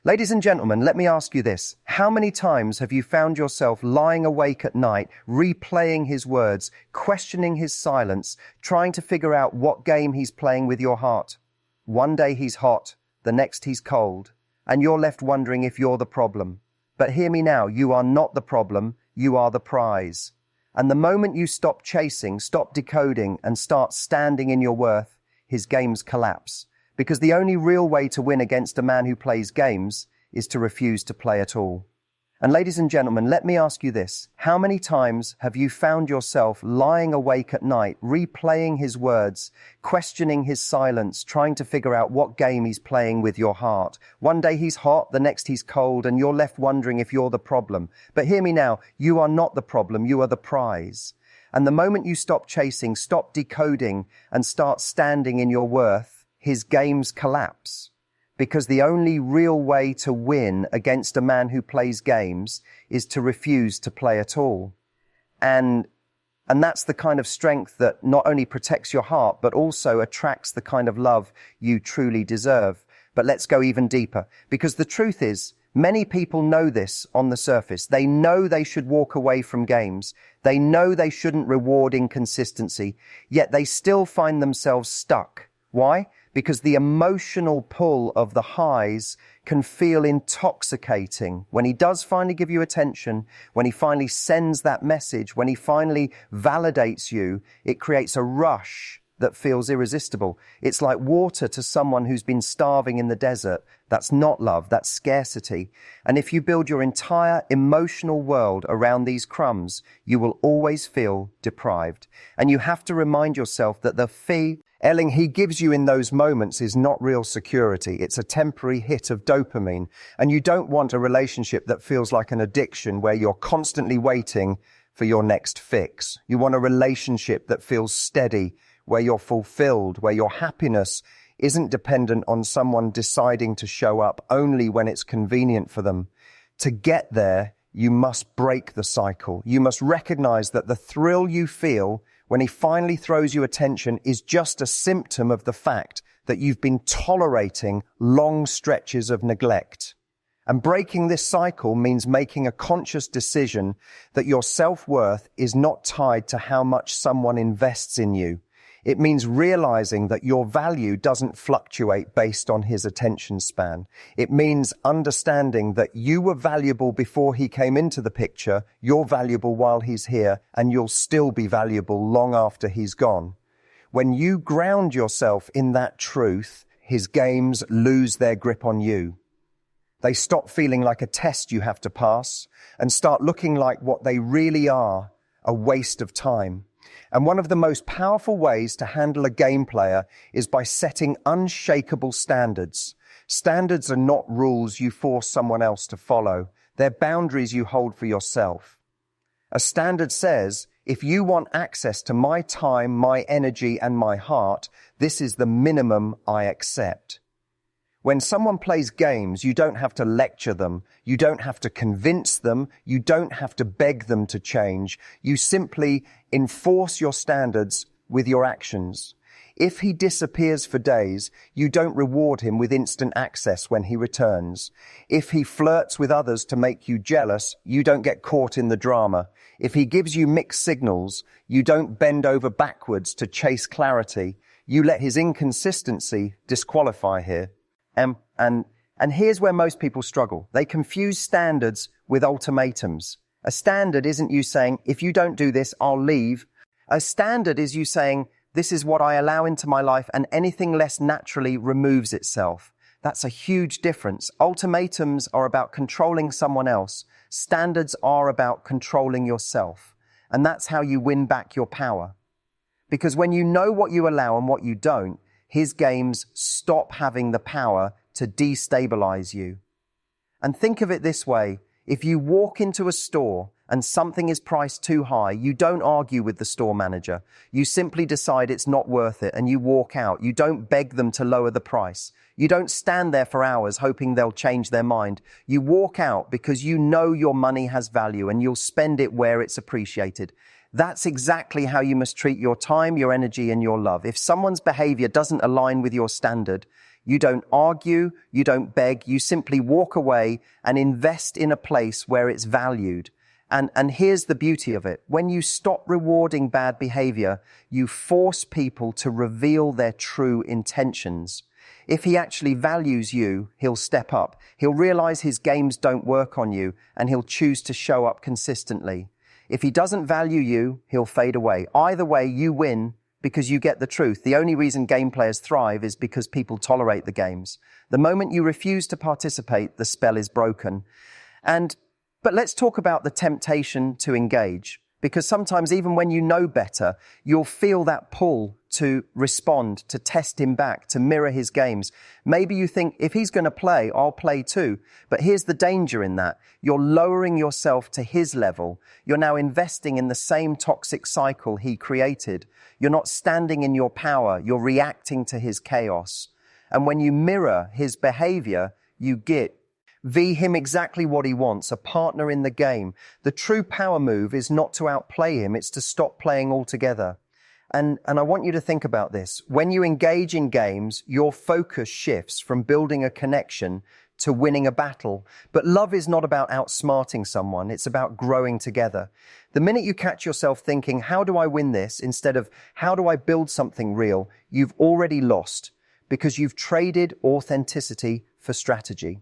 Ladies and gentlemen, let me ask you this. How many times have you found yourself lying awake at night, replaying his words, questioning his silence, trying to figure out what game he's playing with your heart? One day he's hot, the next he's cold, and you're left wondering if you're the problem. But hear me now, you are not the problem, you are the prize. And the moment you stop chasing, stop decoding, and start standing in your worth, his games collapse. Because the only real way to win against a man who plays games is to refuse to play at all. And ladies and gentlemen, let me ask you this. How many times have you found yourself lying awake at night, replaying his words, questioning his silence, trying to figure out what game he's playing with your heart? One day he's hot, the next he's cold, and you're left wondering if you're the problem. But hear me now, you are not the problem, you are the prize. And the moment you stop chasing, stop decoding, and start standing in your worth, his games collapse. Because the only real way to win against a man who plays games is to refuse to play at all. And that's the kind of strength that not only protects your heart, but also attracts the kind of love you truly deserve. But let's go even deeper, because the truth is, many people know this on the surface. They know they should walk away from games. They know they shouldn't reward inconsistency, yet they still find themselves stuck. Why? Because the emotional pull of the highs can feel intoxicating. When he does finally give you attention, when he finally sends that message, when he finally validates you, it creates a rush that feels irresistible. It's like water to someone who's been starving in the desert. That's not love, that's scarcity. And if you build your entire emotional world around these crumbs, you will always feel deprived. And you have to remind yourself that the fee he gives you in those moments is not real security. It's a temporary hit of dopamine. And you don't want a relationship that feels like an addiction where you're constantly waiting for your next fix. You want a relationship that feels steady, where you're fulfilled, where your happiness isn't dependent on someone deciding to show up only when it's convenient for them. To get there, you must break the cycle. You must recognize that the thrill you feel when he finally throws you attention is just a symptom of the fact that you've been tolerating long stretches of neglect. And breaking this cycle means making a conscious decision that your self-worth is not tied to how much someone invests in you. It means realizing that your value doesn't fluctuate based on his attention span. It means understanding that you were valuable before he came into the picture, you're valuable while he's here, and you'll still be valuable long after he's gone. When you ground yourself in that truth, his games lose their grip on you. They stop feeling like a test you have to pass and start looking like what they really are, a waste of time. And one of the most powerful ways to handle a game player is by setting unshakable standards. Standards are not rules you force someone else to follow. They're boundaries you hold for yourself. A standard says, if you want access to my time, my energy, and my heart, this is the minimum I accept. When someone plays games, you don't have to lecture them. You don't have to convince them. You don't have to beg them to change. You simply enforce your standards with your actions. If he disappears for days, you don't reward him with instant access when he returns. If he flirts with others to make you jealous, you don't get caught in the drama. If he gives you mixed signals, you don't bend over backwards to chase clarity. You let his inconsistency disqualify here. And here's where most people struggle. They confuse standards with ultimatums. A standard isn't you saying, if you don't do this, I'll leave. A standard is you saying, this is what I allow into my life, and anything less naturally removes itself. That's a huge difference. Ultimatums are about controlling someone else. Standards are about controlling yourself. And that's how you win back your power. Because when you know what you allow and what you don't, his games stop having the power to destabilize you. And think of it this way. If you walk into a store and something is priced too high, you don't argue with the store manager. You simply decide it's not worth it and you walk out. You don't beg them to lower the price. You don't stand there for hours hoping they'll change their mind. You walk out because you know your money has value and you'll spend it where it's appreciated. That's exactly how you must treat your time, your energy, and your love. If someone's behavior doesn't align with your standard, You don't argue, you don't beg, you simply walk away and invest in a place where it's valued. And here's the beauty of it. When you stop rewarding bad behavior, you force people to reveal their true intentions. If he actually values you, he'll step up. He'll realize his games don't work on you, and he'll choose to show up consistently. If he doesn't value you, he'll fade away. Either way, you win because you get the truth. The only reason game players thrive is because people tolerate the games. The moment you refuse to participate, the spell is broken. But let's talk about the temptation to engage, because sometimes even when you know better, you'll feel that pull to respond, to test him back, to mirror his games. Maybe you think, if he's going to play, I'll play too. But here's the danger in that. You're lowering yourself to his level. You're now investing in the same toxic cycle he created. You're not standing in your power. You're reacting to his chaos. And when you mirror his behavior, you get him exactly what he wants, a partner in the game. The true power move is not to outplay him, it's to stop playing altogether. And I want you to think about this. When you engage in games, your focus shifts from building a connection to winning a battle. But love is not about outsmarting someone, it's about growing together. The minute you catch yourself thinking, how do I win this, instead of how do I build something real, you've already lost, because you've traded authenticity for strategy.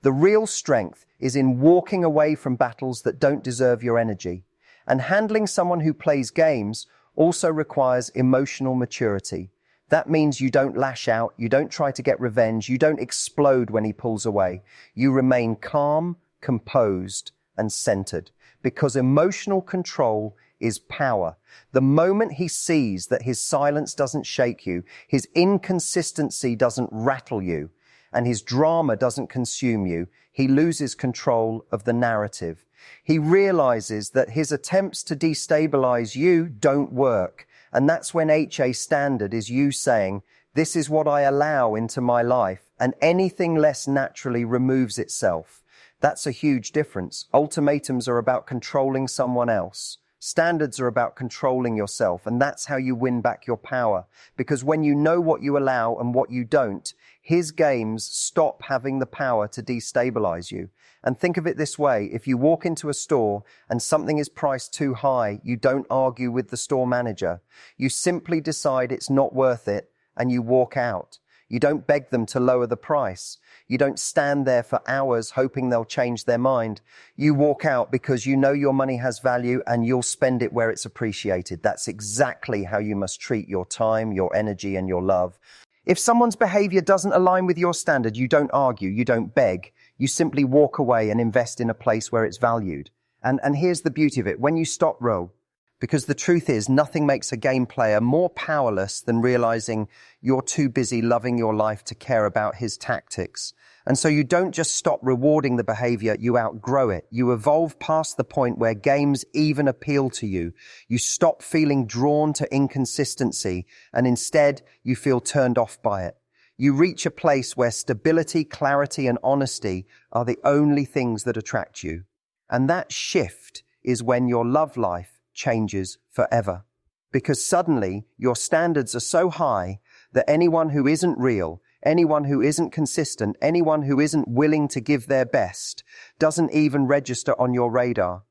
The real strength is in walking away from battles that don't deserve your energy. And handling someone who plays games also requires emotional maturity. That means you don't lash out, you don't try to get revenge, you don't explode when he pulls away. You remain calm, composed, and centered, because emotional control is power. The moment he sees that his silence doesn't shake you, his inconsistency doesn't rattle you, and his drama doesn't consume you, he loses control of the narrative. He realizes that his attempts to destabilize you don't work. And that's when HA standard is you saying, this is what I allow into my life, and anything less naturally removes itself. That's a huge difference. Ultimatums are about controlling someone else. Standards are about controlling yourself, and that's how you win back your power. Because when you know what you allow and what you don't, his games stop having the power to destabilize you. And think of it this way, if you walk into a store and something is priced too high, you don't argue with the store manager. You simply decide it's not worth it and you walk out. You don't beg them to lower the price. You don't stand there for hours hoping they'll change their mind. You walk out because you know your money has value and you'll spend it where it's appreciated. That's exactly how you must treat your time, your energy, and your love. If someone's behavior doesn't align with your standard, you don't argue, you don't beg. You simply walk away and invest in a place where it's valued. And here's the beauty of it. When you stop roll, because the truth is nothing makes a game player more powerless than realizing you're too busy loving your life to care about his tactics. And so you don't just stop rewarding the behavior, you outgrow it. You evolve past the point where games even appeal to you. You stop feeling drawn to inconsistency, and instead you feel turned off by it. You reach a place where stability, clarity, and honesty are the only things that attract you. And that shift is when your love life changes forever. Because suddenly your standards are so high that anyone who isn't real, anyone who isn't consistent, anyone who isn't willing to give their best, doesn't even register on your radar.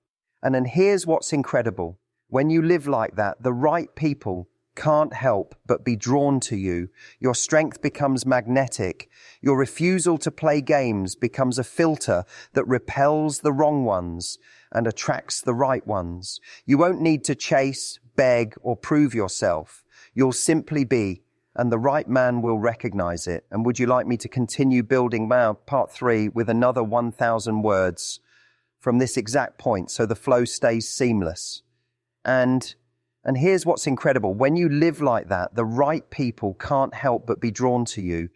And then here's what's incredible. When you live like that, the right people can't help but be drawn to you. Your strength becomes magnetic. Your refusal to play games becomes a filter that repels the wrong ones and attracts the right ones. You won't need to chase, beg, or prove yourself. You'll simply be, and the right man will recognize it. And would you like me to continue building part 3 with another 1,000 words from this exact point so the flow stays seamless? And here's what's incredible. When you live like that, the right people can't help but be drawn to you.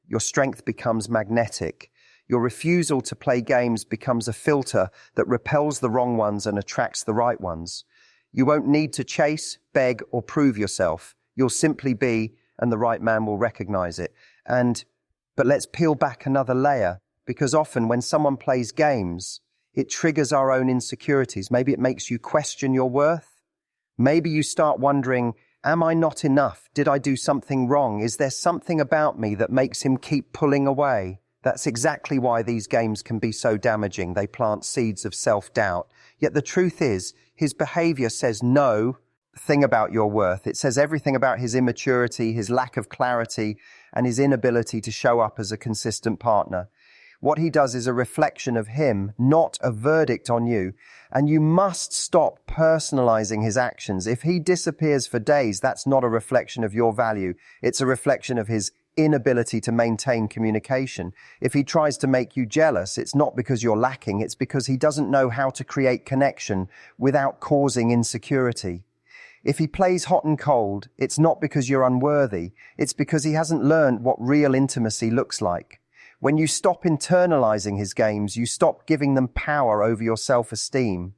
Your strength becomes magnetic. Your refusal to play games becomes a filter that repels the wrong ones and attracts the right ones. You won't need to chase, beg, or prove yourself. You'll simply be, and the right man will recognize it. But let's peel back another layer, because often when someone plays games, it triggers our own insecurities. Maybe it makes you question your worth. Maybe you start wondering, Am I not enough? Did I do something wrong? Is there something about me that makes him keep pulling away? That's exactly why these games can be so damaging. They plant seeds of self-doubt. Yet the truth is, his behavior says no thing about your worth. It says everything about his immaturity, his lack of clarity, and his inability to show up as a consistent partner. What he does is a reflection of him, not a verdict on you. And you must stop personalizing his actions. If he disappears for days, that's not a reflection of your value. It's a reflection of his inability to maintain communication. If he tries to make you jealous, it's not because you're lacking, it's because he doesn't know how to create connection without causing insecurity. If he plays hot and cold, it's not because you're unworthy, it's because he hasn't learned what real intimacy looks like. When you stop internalizing his games, you stop giving them power over your self-esteem.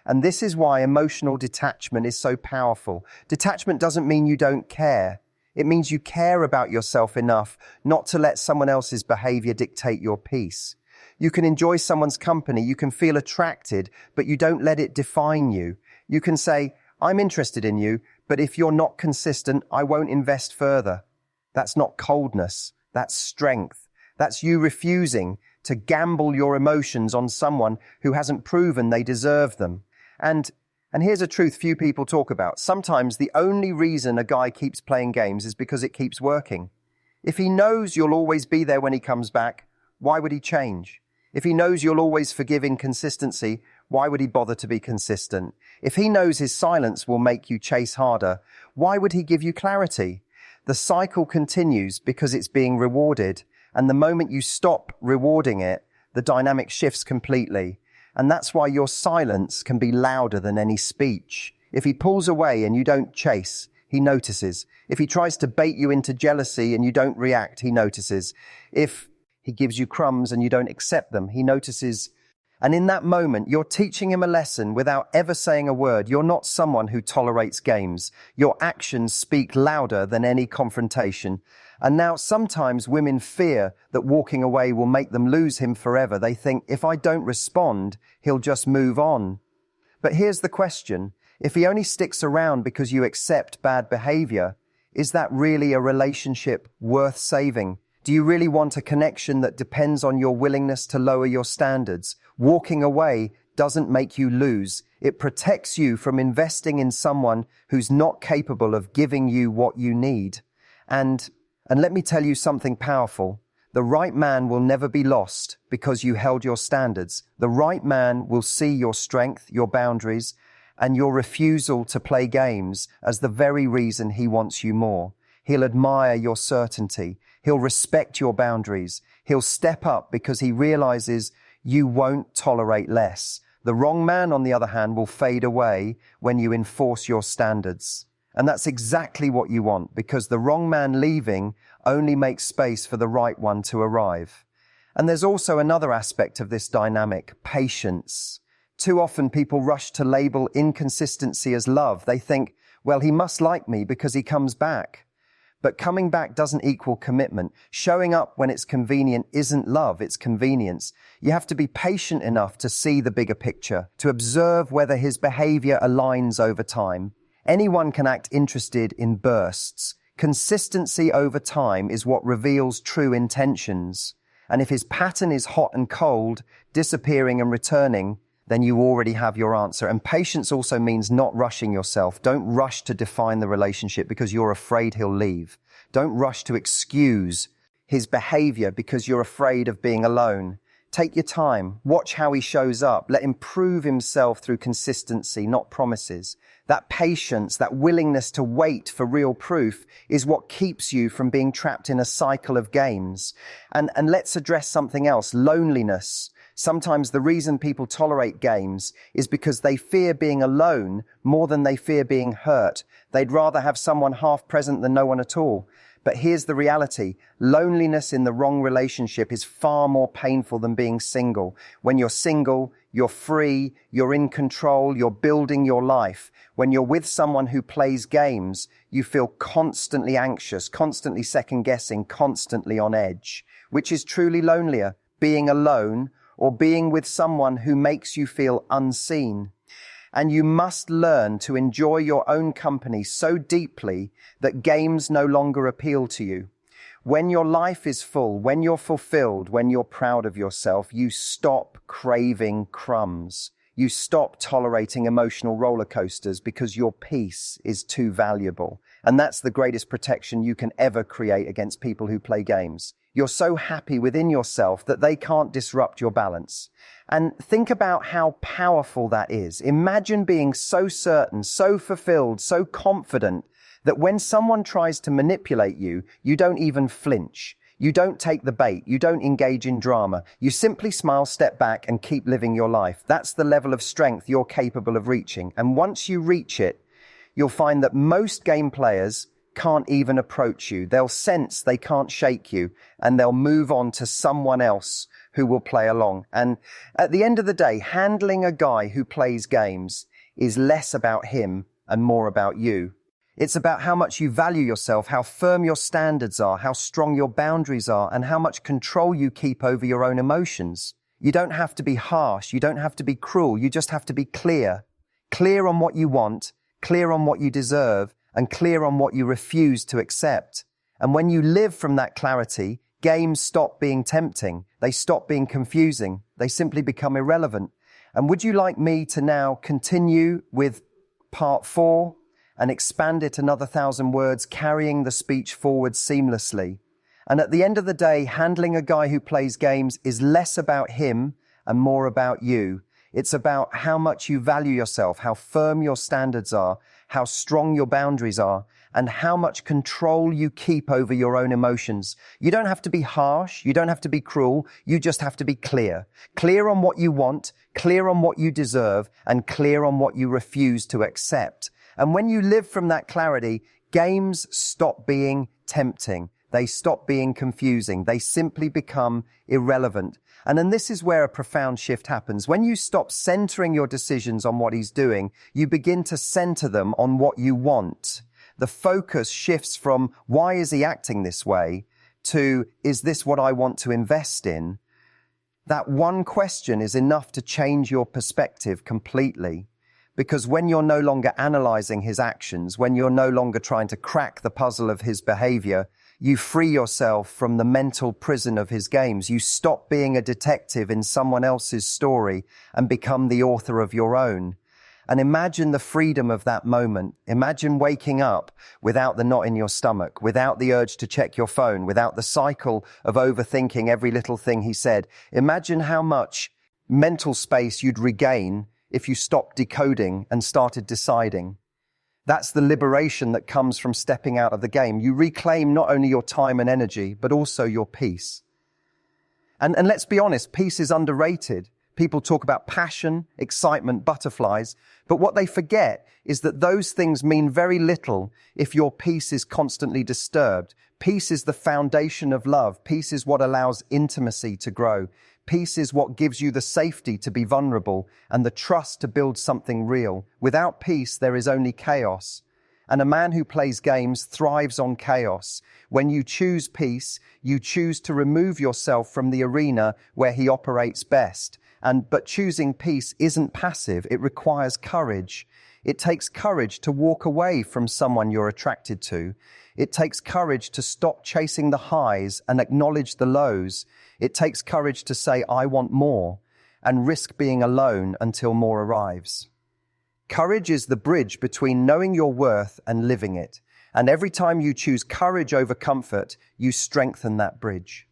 And this is why emotional detachment is so powerful. Detachment doesn't mean you don't care. It means you care about yourself enough not to let someone else's behavior dictate your peace. You can enjoy someone's company, you can feel attracted, but you don't let it define you. You can say, I'm interested in you, but if you're not consistent, I won't invest further. That's not coldness, that's strength. That's you refusing to gamble your emotions on someone who hasn't proven they deserve them. And here's a truth few people talk about. Sometimes the only reason a guy keeps playing games is because it keeps working. If he knows you'll always be there when he comes back, why would he change? If he knows you'll always forgive inconsistency, why would he bother to be consistent? If he knows his silence will make you chase harder, why would he give you clarity? The cycle continues because it's being rewarded. And the moment you stop rewarding it, the dynamic shifts completely. And that's why your silence can be louder than any speech. If he pulls away and you don't chase, he notices. If he tries to bait you into jealousy and you don't react, he notices. If he gives you crumbs and you don't accept them, he notices. And in that moment, you're teaching him a lesson without ever saying a word. You're not someone who tolerates games. Your actions speak louder than any confrontation. And now sometimes women fear that walking away will make them lose him forever. They think, if I don't respond, he'll just move on. But here's the question. If he only sticks around because you accept bad behavior, is that really a relationship worth saving? Do you really want a connection that depends on your willingness to lower your standards? Walking away doesn't make you lose. It protects you from investing in someone who's not capable of giving you what you need. And let me tell you something powerful. The right man will never be lost because you held your standards. The right man will see your strength, your boundaries, and your refusal to play games as the very reason he wants you more. He'll admire your certainty. He'll respect your boundaries. He'll step up because he realizes you won't tolerate less. The wrong man, on the other hand, will fade away when you enforce your standards. And that's exactly what you want, because the wrong man leaving only makes space for the right one to arrive. And there's also another aspect of this dynamic, patience. Too often people rush to label inconsistency as love. They think, well, he must like me because he comes back. But coming back doesn't equal commitment. Showing up when it's convenient isn't love, it's convenience. You have to be patient enough to see the bigger picture, to observe whether his behavior aligns over time. Anyone can act interested in bursts. Consistency over time is what reveals true intentions. And if his pattern is hot and cold, disappearing and returning, then you already have your answer. And patience also means not rushing yourself. Don't rush to define the relationship because you're afraid he'll leave. Don't rush to excuse his behavior because you're afraid of being alone. Take your time. Watch how he shows up. Let him prove himself through consistency, not promises. That patience, that willingness to wait for real proof is what keeps you from being trapped in a cycle of games. And let's address something else, loneliness. Sometimes the reason people tolerate games is because they fear being alone more than they fear being hurt. They'd rather have someone half present than no one at all. But here's the reality. Loneliness in the wrong relationship is far more painful than being single. When you're single, you're free, you're in control, you're building your life. When you're with someone who plays games, you feel constantly anxious, constantly second-guessing, constantly on edge. Which is truly lonelier, being alone or being with someone who makes you feel unseen? And you must learn to enjoy your own company so deeply that games no longer appeal to you. When your life is full, when you're fulfilled, when you're proud of yourself, you stop craving crumbs. You stop tolerating emotional roller coasters because your peace is too valuable. And that's the greatest protection you can ever create against people who play games. You're so happy within yourself that they can't disrupt your balance. And think about how powerful that is. Imagine being so certain, so fulfilled, so confident that when someone tries to manipulate you, you don't even flinch. You don't take the bait. You don't engage in drama. You simply smile, step back, and keep living your life. That's the level of strength you're capable of reaching. And once you reach it, you'll find that most game players can't even approach you. They'll sense they can't shake you, and they'll move on to someone else who will play along. And at the end of the day, handling a guy who plays games is less about him and more about you. It's about how much you value yourself, how firm your standards are, how strong your boundaries are, and how much control you keep over your own emotions. You don't have to be harsh. You don't have to be cruel. You just have to be clear. Clear on what you want, clear on what you deserve, and clear on what you refuse to accept. And when you live from that clarity, games stop being tempting. They stop being confusing. They simply become irrelevant. And would you like me to now continue with part 4 and expand it another 1,000 words, carrying the speech forward seamlessly? And at the end of the day, handling a guy who plays games is less about him and more about you. It's about how much you value yourself, how firm your standards are, how strong your boundaries are, and how much control you keep over your own emotions. You don't have to be harsh. You don't have to be cruel. You just have to be clear. Clear on what you want, clear on what you deserve, and clear on what you refuse to accept. And when you live from that clarity, games stop being tempting. They stop being confusing. They simply become irrelevant. And then this is where a profound shift happens. When you stop centering your decisions on what he's doing, you begin to center them on what you want. The focus shifts from why is he acting this way to is this what I want to invest in? That one question is enough to change your perspective completely. Because when you're no longer analyzing his actions, when you're no longer trying to crack the puzzle of his behavior, you free yourself from the mental prison of his games. You stop being a detective in someone else's story and become the author of your own. And imagine the freedom of that moment. Imagine waking up without the knot in your stomach, without the urge to check your phone, without the cycle of overthinking every little thing he said. Imagine how much mental space you'd regain if you stopped decoding and started deciding. That's the liberation that comes from stepping out of the game. You reclaim not only your time and energy, but also your peace. And let's be honest, peace is underrated. People talk about passion, excitement, butterflies, but what they forget is that those things mean very little if your peace is constantly disturbed. Peace is the foundation of love. Peace is what allows intimacy to grow. Peace is what gives you the safety to be vulnerable and the trust to build something real. Without peace, there is only chaos. And a man who plays games thrives on chaos. When you choose peace, you choose to remove yourself from the arena where he operates best. But choosing peace isn't passive. It requires courage. It takes courage to walk away from someone you're attracted to. It takes courage to stop chasing the highs and acknowledge the lows. It takes courage to say, I want more, and risk being alone until more arrives. Courage is the bridge between knowing your worth and living it. And every time you choose courage over comfort, you strengthen that bridge.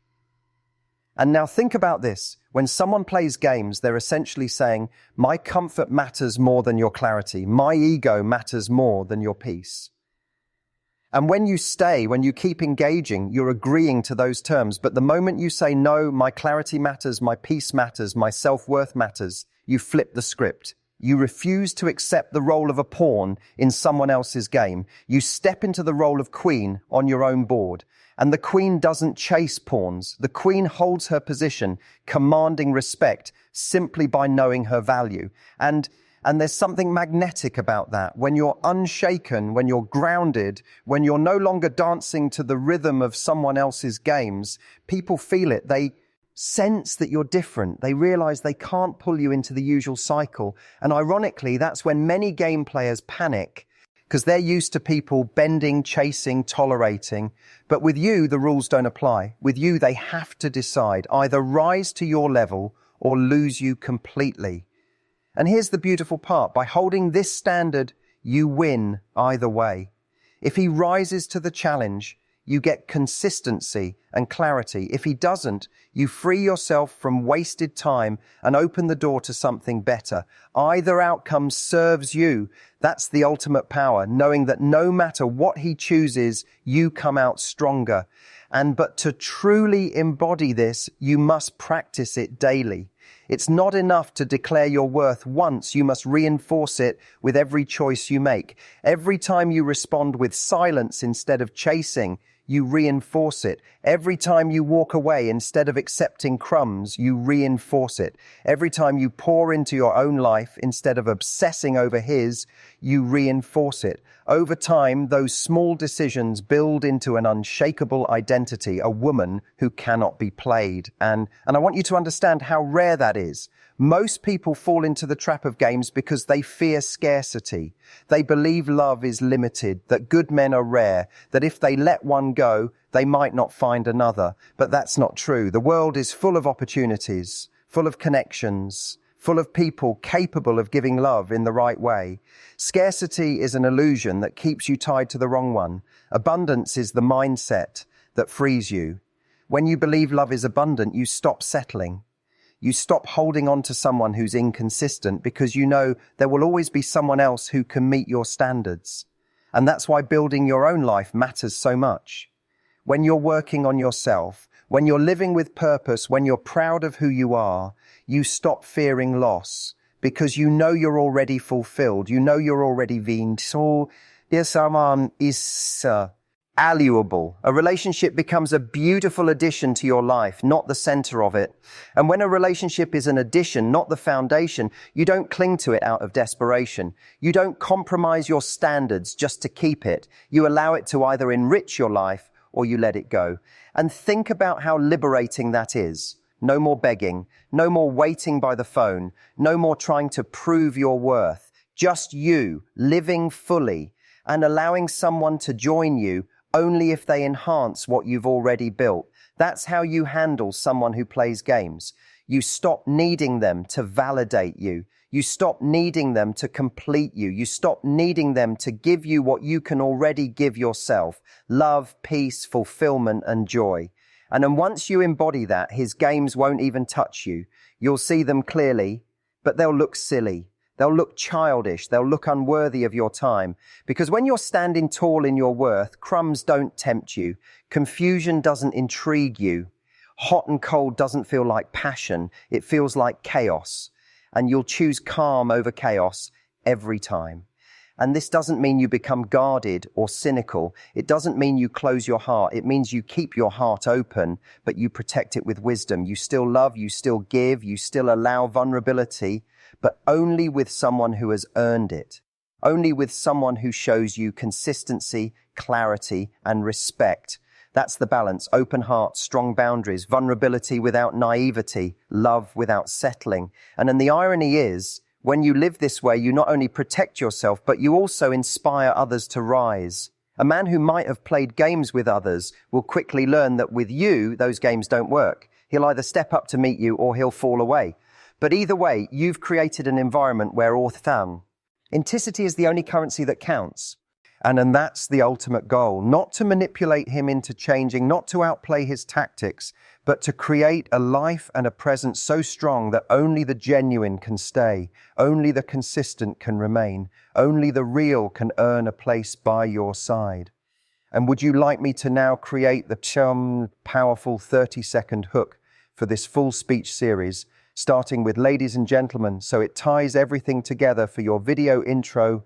And now think about this. When someone plays games, they're essentially saying, my comfort matters more than your clarity. My ego matters more than your peace. And when you keep engaging, you're agreeing to those terms. But the moment you say, no, my clarity matters, my peace matters, my self-worth matters, you flip the script. You refuse to accept the role of a pawn in someone else's game. You step into the role of queen on your own board. And the queen doesn't chase pawns. The queen holds her position, commanding respect simply by knowing her value. And there's something magnetic about that. When you're unshaken, when you're grounded, when you're no longer dancing to the rhythm of someone else's games, people feel it. sense that you're different. They realize they can't pull you into the usual cycle. And ironically, that's when many game players panic because they're used to people bending, chasing, tolerating. But with you, the rules don't apply. With you, they have to decide, either rise to your level or lose you completely. And here's the beautiful part. By holding this standard, you win either way. If he rises to the challenge, you get consistency and clarity. If he doesn't, you free yourself from wasted time and open the door to something better. Either outcome serves you. That's the ultimate power, knowing that no matter what he chooses, you come out stronger. But to truly embody this, you must practice it daily. It's not enough to declare your worth once. You must reinforce it with every choice you make. Every time you respond with silence instead of chasing, you reinforce it. Every time you walk away instead of accepting crumbs, you reinforce it. Every time you pour into your own life instead of obsessing over his, you reinforce it. Over time, those small decisions build into an unshakable identity, a woman who cannot be played. And I want you to understand how rare that is. Most people fall into the trap of games because they fear scarcity. They believe love is limited, that good men are rare, that if they let one go, they might not find another. But that's not true. The world is full of opportunities, full of connections, full of people capable of giving love in the right way. Scarcity is an illusion that keeps you tied to the wrong one. Abundance is the mindset that frees you. When you believe love is abundant, you stop settling. You stop holding on to someone who's inconsistent because you know there will always be someone else who can meet your standards. And that's why building your own life matters so much. When you're working on yourself, when you're living with purpose, when you're proud of who you are, you stop fearing loss because you know you're already fulfilled. You know you're already being so. This someone is valuable. A relationship becomes a beautiful addition to your life, not the center of it. And when a relationship is an addition, not the foundation, you don't cling to it out of desperation. You don't compromise your standards just to keep it. You allow it to either enrich your life or you let it go. And think about how liberating that is. No more begging, no more waiting by the phone, no more trying to prove your worth. Just you living fully and allowing someone to join you only if they enhance what you've already built. That's how you handle someone who plays games. You stop needing them to validate you. You stop needing them to complete you. You stop needing them to give you what you can already give yourself: love, peace, fulfillment, and joy. And then once you embody that, his games won't even touch you. You'll see them clearly, but they'll look silly. They'll look childish. They'll look unworthy of your time. Because when you're standing tall in your worth, crumbs don't tempt you. Confusion doesn't intrigue you. Hot and cold doesn't feel like passion. It feels like chaos. And you'll choose calm over chaos every time. And this doesn't mean you become guarded or cynical. It doesn't mean you close your heart. It means you keep your heart open, but you protect it with wisdom. You still love, you still give, you still allow vulnerability, but only with someone who has earned it. Only with someone who shows you consistency, clarity, and respect. That's the balance: open heart, strong boundaries, vulnerability without naivety, love without settling. And then the irony is, when you live this way, you not only protect yourself, but you also inspire others to rise. A man who might have played games with others will quickly learn that with you, those games don't work. He'll either step up to meet you or he'll fall away. But either way, you've created an environment where authenticity is the only currency that counts. And that's the ultimate goal: not to manipulate him into changing, not to outplay his tactics, but to create a life and a presence so strong that only the genuine can stay, only the consistent can remain, only the real can earn a place by your side. And would you like me to now create the powerful 30-second hook for this full speech series, starting with ladies and gentlemen, so it ties everything together for your video intro